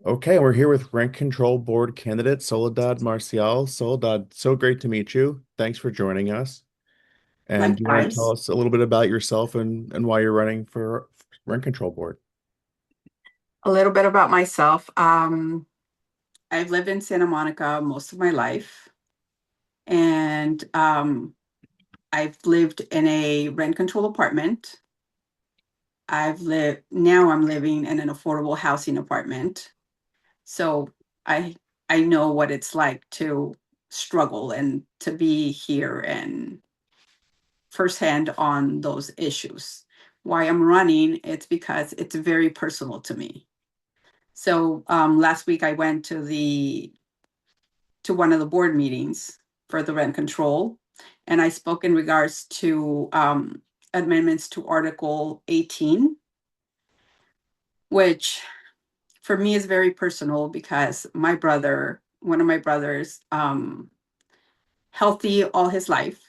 Okay, we're here with Rent Control Board candidate Soledad Marcial. Soledad, so great to meet you. Thanks for joining us. And do you want to tell Likewise. us a little bit about yourself and why you're running for Rent Control Board? A little bit about myself. I've lived in Santa Monica most of my life, and I've lived in a rent control apartment. I'm living in an affordable housing apartment. So I I know what it's like to struggle and to be here and firsthand on those issues. Why I'm running, it's because it's very personal to me. So last week I went to one of the board meetings for the rent control, and I spoke in regards to amendments to Article 18, which for me is very personal because one of my brothers, healthy all his life.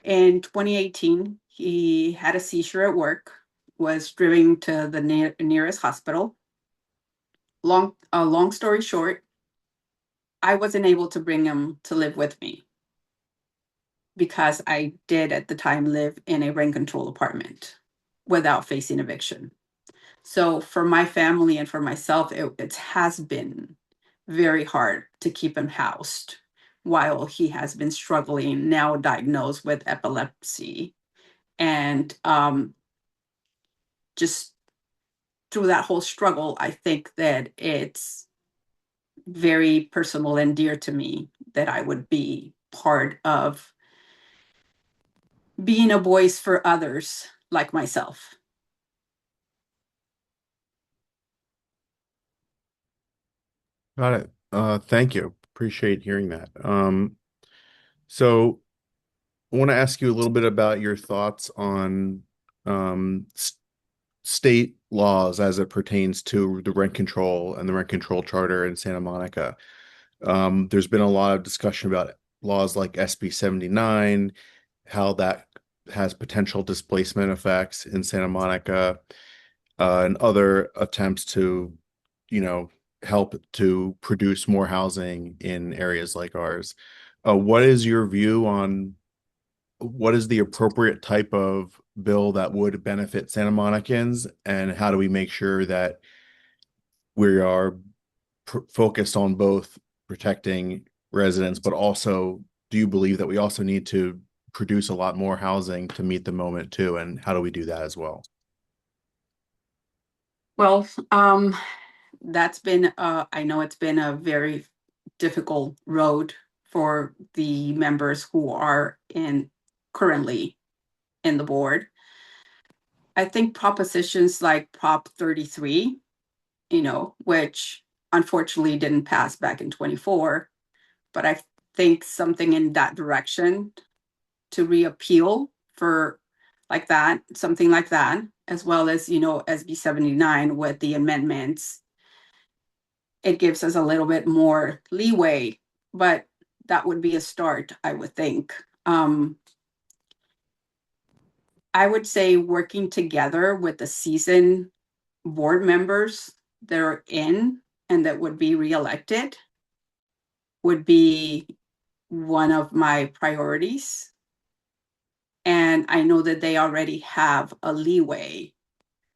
In 2018, he had a seizure at work, was driven to the nearest hospital. Long story short, I wasn't able to bring him to live with me because I did at the time live in a rent control apartment without facing eviction. So for my family and for myself, it has been very hard to keep him housed while he has been struggling, now diagnosed with epilepsy. And just through that whole struggle, I think that it's very personal and dear to me that I would be part of being a voice for others like myself. Got it. Thank you. Appreciate hearing that. So I want to ask you a little bit about your thoughts on s state laws as it pertains to the rent control and the rent control charter in Santa Monica. There's been a lot of discussion about laws like SB 79, how that has potential displacement effects in Santa Monica, and other attempts to, you know, help to produce more housing in areas like ours. What is your view on what is the appropriate type of bill that would benefit Santa Monicans, and how do we make sure that we are focused on both protecting residents, but also do you believe that we also need to produce a lot more housing to meet the moment too? And how do we do that as well? Well, I know it's been a very difficult road for the members who are in currently in the board. I think propositions like Prop 33, which unfortunately didn't pass back in 24, but I think something in that direction to reappeal for something like that, as well as, SB 79 with the amendments. It gives us a little bit more leeway, but that would be a start, I would think. I would say working together with the seasoned board members that are in and that would be reelected would be one of my priorities. And I know that they already have a leeway.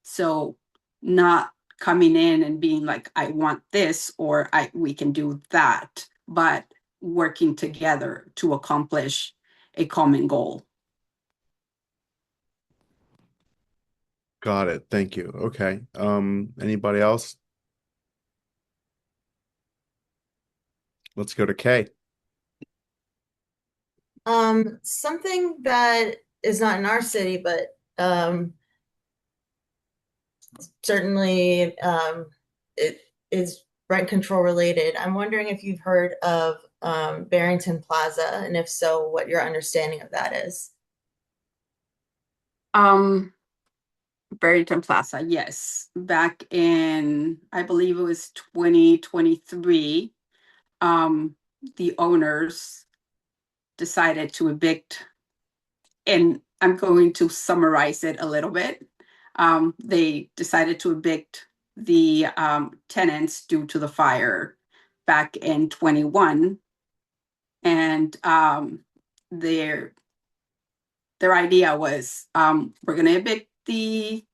So not coming in and being like, I want this or we can do that, but working together to accomplish a common goal. Got it. Thank you. Okay. Anybody else? Let's go to Kay. Something that is not in our city, but certainly it is rent control related. I'm wondering if you've heard of Barrington Plaza, and if so, what your understanding of that is. Um, Barrington Plaza, yes. Back in, I believe it was 2023, um, the owners decided to evict, and I'm going to summarize it a little bit. They decided to evict the tenants due to the fire back in 21. And their idea was we're going to evict the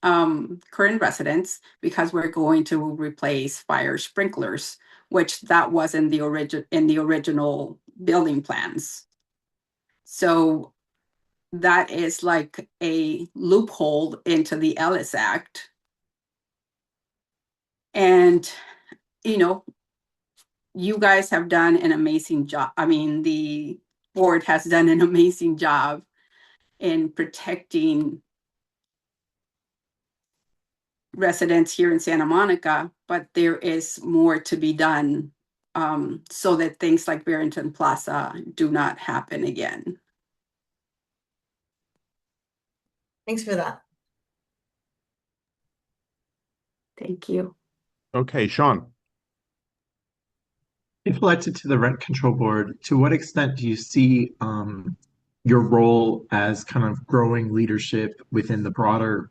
current residents because we're going to replace fire sprinklers, which that was in the original building plans. So that is like a loophole into the Ellis Act. And, you know, you guys have done an amazing job. I mean, the board has done an amazing job in protecting residents here in Santa Monica, but there is more to be done so that things like Barrington Plaza do not happen again. Thanks for that. Thank you. Okay, Sean. If elected to the Rent Control Board, to what extent do you see your role as kind of growing leadership within the broader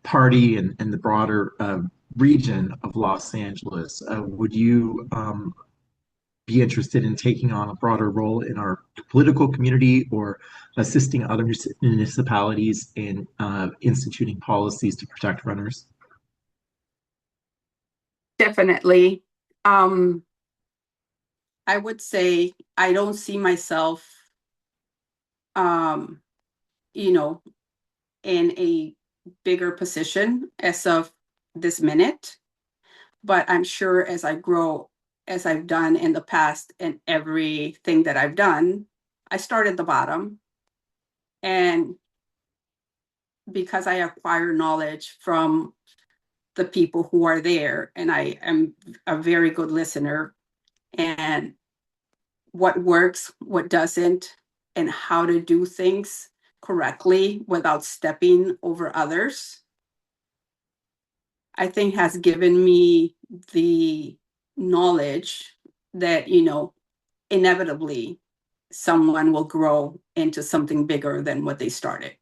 party and the broader region of Los Angeles? Would you be interested in taking on a broader role in our political community or assisting other municipalities in instituting policies to protect renters? Definitely. I would say I don't see myself, you know, in a bigger position as of this minute. But I'm sure as I grow, as I've done in the past and everything that I've done, I start at the bottom. And because I acquire knowledge from the people who are there, and I am a very good listener, and what works, what doesn't, and how to do things correctly without stepping over others, I think has given me the knowledge that, you know, inevitably someone will grow into something bigger than what they started.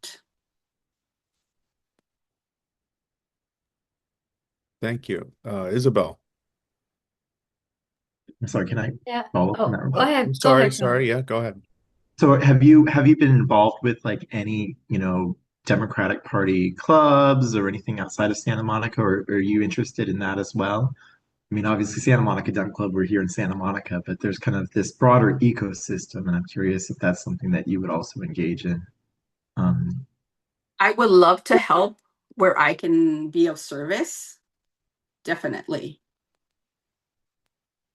Thank you. Isabel. I'm sorry, can I Yeah. follow up on that? Go ahead. I'm Go sorry, ahead, Sean. sorry. Yeah, go ahead. So have you been involved with like any, Democratic Party clubs or anything outside of Santa Monica, or are you interested in that as well? I mean, obviously Santa Monica Dem Club, we're here in Santa Monica, but there's kind of this broader ecosystem, and I'm curious if that's something that you would also engage in. I would love to help where I can be of service. Definitely.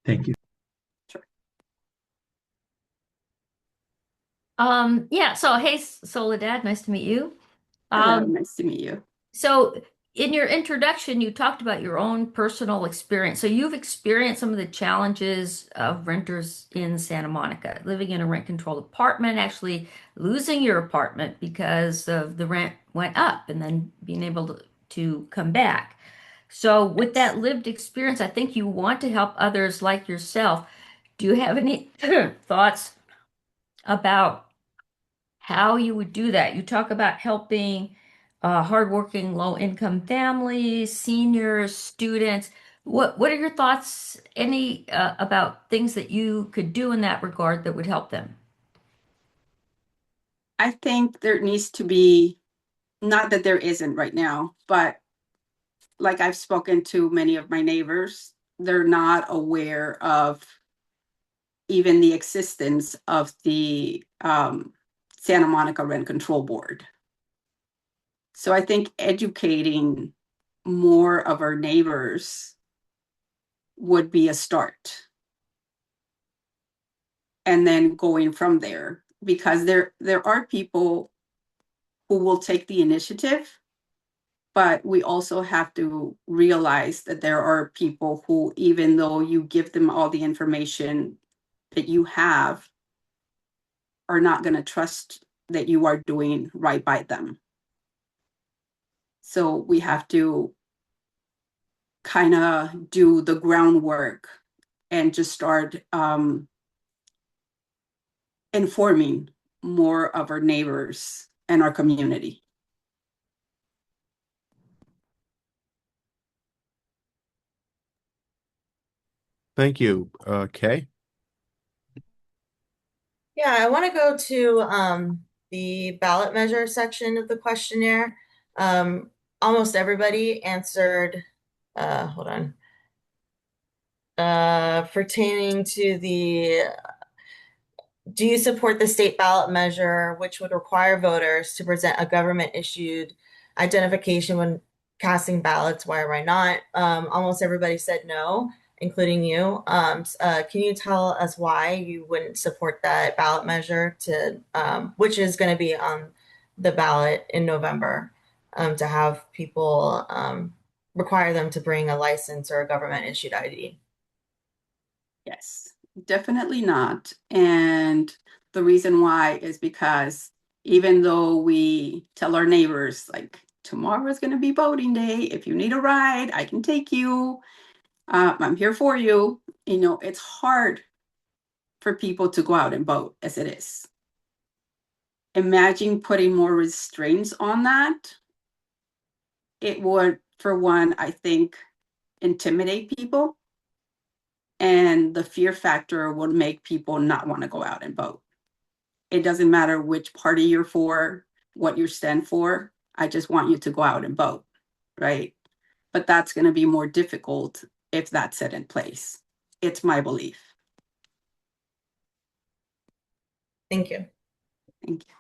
Thank you. Sure. Yeah, so hey, Soledad, nice to meet you. Hello, nice to meet you. So in your introduction, you talked about your own personal experience. So you've experienced some of the challenges of renters in Santa Monica, living in a rent-controlled apartment, actually losing your apartment because of the rent went up, and then being able to come back. So with that lived experience, I think you want to help others like yourself. Do you have any thoughts about how you would do that? You talk about helping hardworking low-income families, seniors, students. What are your thoughts, any about things that you could do in that regard that would help them? I think there needs to be, not that there isn't right now, but like I've spoken to many of my neighbors, they're not aware of even the existence of the Santa Monica Rent Control Board. So I think educating more of our neighbors would be a start. And then going from there, because there are people who will take the initiative, but we also have to realize that there are people who, even though you give them all the information that you have, are not going to trust that you are doing right by them. So we have to kind of do the groundwork and just start informing more of our neighbors and our community. Thank you. Kay? Yeah, I want to go to the ballot measure section of the questionnaire. Almost everybody answered, hold on, pertaining to the do you support the state ballot measure, which would require voters to present a government-issued identification when casting ballots? Why or why not? Almost everybody said no, including you. Can you tell us why you wouldn't support that ballot measure which is going to be on the ballot in November, to have people require them to bring a license or a government-issued ID? Yes, definitely not. And the reason why is because even though we tell our neighbors, like, tomorrow is going to be voting day. If you need a ride, I can take you. I'm here for you. It's hard for people to go out and vote as it is. Imagine putting more restraints on that. It would, for one, I think, intimidate people. And the fear factor would make people not want to go out and vote. It doesn't matter which party you're for, what you stand for. I just want you to go out and vote, right? But that's going to be more difficult if that's set in place. It's my belief. Thank you. Thank you.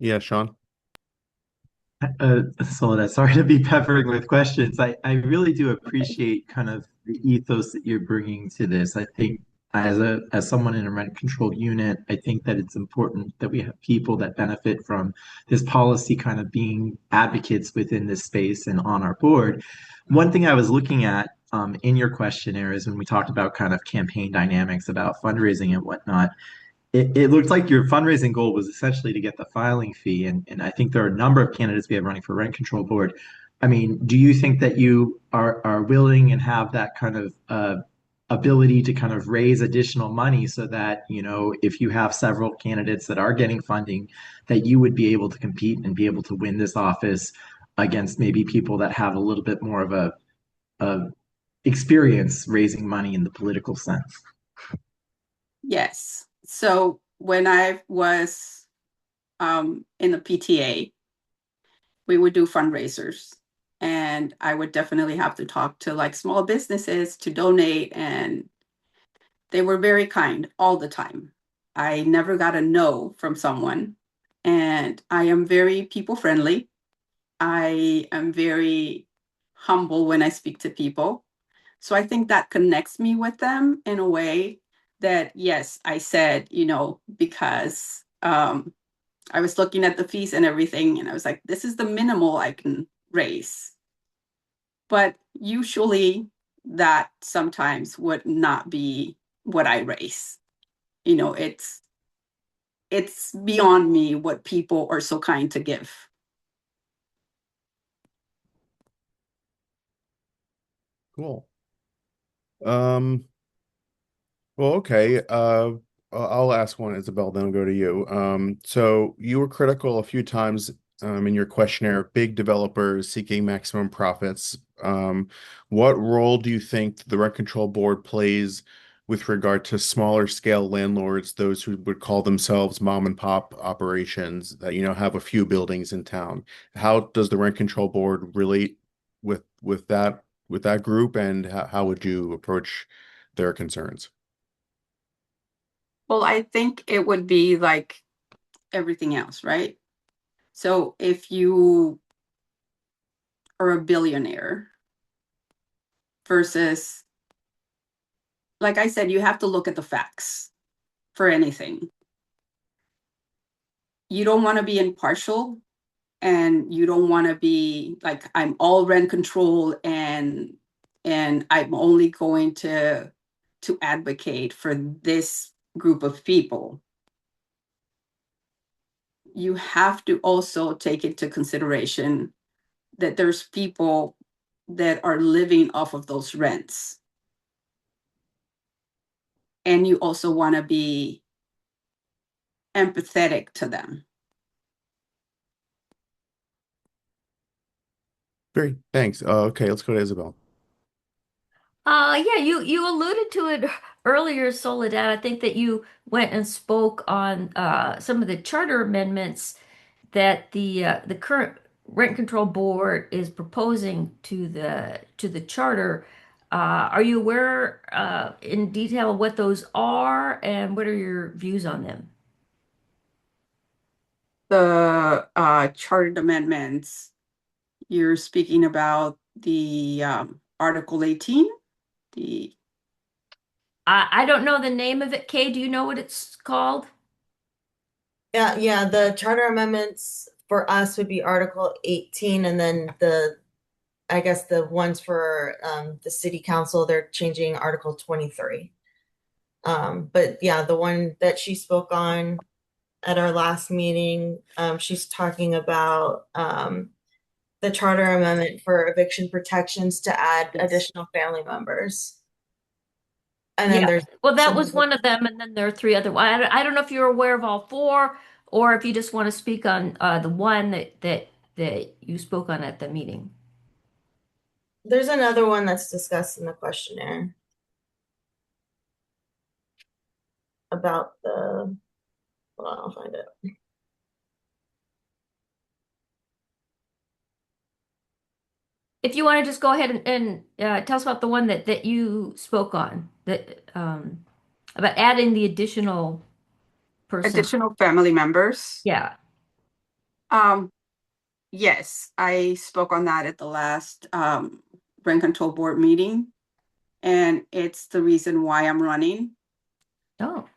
Yeah, Sean? Soledad, sorry to be peppering with questions. I really do appreciate kind of the ethos that you're bringing to this. I think as someone in a rent controlled unit, I think that it's important that we have people that benefit from this policy kind of being advocates within this space and on our board. One thing I was looking at in your questionnaire is when we talked about kind of campaign dynamics about fundraising and whatnot. It looked like your fundraising goal was essentially to get the filing fee, and I think there are a number of candidates we have running for rent control board. I mean, do you think that you are willing and have that kind of ability to kind of raise additional money so that, if you have several candidates that are getting funding, that you would be able to compete and be able to win this office against maybe people that have a little bit more of a experience raising money in the political sense? Yes. So when I was in the PTA, we would do fundraisers. And I would definitely have to talk to like small businesses to donate. And they were very kind all the time. I never got a no from someone. And I am very people friendly. I am very humble when I speak to people. So I think that connects me with them in a way that, yes, I said, because I was looking at the fees and everything, and I was like, this is the minimal I can raise. But usually that sometimes would not be what I raise. You know, it's beyond me what people are so kind to give. Cool. Um, well, okay. I'll ask one, Isabel, then I'll go to you. So you were critical a few times in your questionnaire of big developers seeking maximum profits. What role do you think the Rent Control Board plays with regard to smaller scale landlords, those who would call themselves mom and pop operations that, have a few buildings in town? How does the Rent Control Board relate with that group, and how would you approach their concerns? Well, I think it would be like everything else, right? So if you are a billionaire versus, like I said, you have to look at the facts for anything. You don't want to be impartial, and you don't want to be like, I'm all rent control and I'm only going to advocate for this group of people. You have to also take into consideration that there's people that are living off of those rents. And you also want to be empathetic to them. Great, thanks. Okay, let's go to Isabel. Yeah, you alluded to it earlier, Soledad. I think that you went and spoke on some of the charter amendments that the current rent control board is proposing to the charter. Are you aware in detail of what those are and what are your views on them? The chartered amendments, you're speaking about the Article 18, the I don't know the name of it. Kay, do you know what it's called? Yeah, the charter amendments for us would be Article 18, and then I guess the ones for the city council, they're changing Article 23. But yeah, the one that she spoke on at our last meeting, she's talking about the charter amendment for eviction protections to add yes. additional family members. And then Yeah. there's Well, that some was other. one of them, and then there are three other. I don't know if you're aware of all four, or if you just want to speak on the one that you spoke on at the meeting. There's another one that's discussed in the questionnaire about the, hold on, I'll find it. If you want to just go ahead and tell us about the one that you spoke on, that about adding the additional person. Additional family members. Yeah. Um, yes, I spoke on that at the last rent control board meeting, and it's the reason why I'm running. Oh.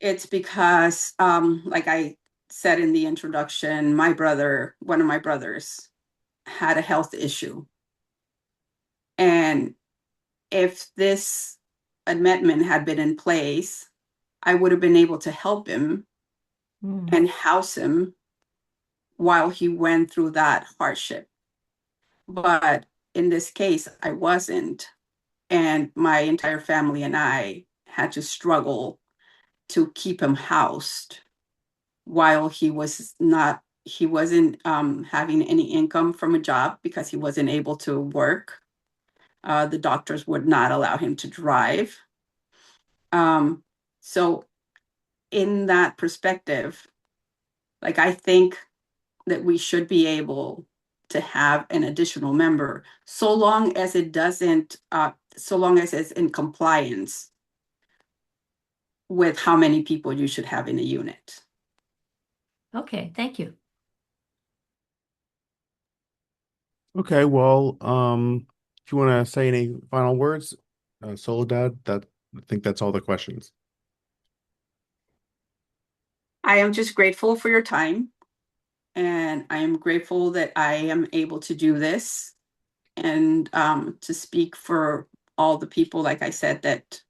It's because, like I said in the introduction, one of my brothers, had a health issue. And if this amendment had been in place, I would have been able to help him Hmm. and house him while he went through that hardship. But in this case, I wasn't. And my entire family and I had to struggle to keep him housed while he wasn't having any income from a job because he wasn't able to work. The doctors would not allow him to drive. So in that perspective, like I think that we should be able to have an additional member so long as it doesn't, so long as it's in compliance with how many people you should have in a unit. Okay. Thank you. Okay, well, if you want to say any final words, Soledad, I think that's all the questions. I am just grateful for your time, and I am grateful that I am able to do this and to speak for all the people, like I said, that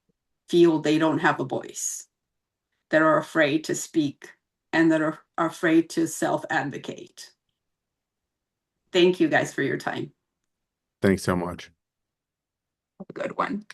feel they don't have a voice, that are afraid to speak, and that are afraid to self-advocate. Thank you guys for your time. Thanks so much. Have a good one.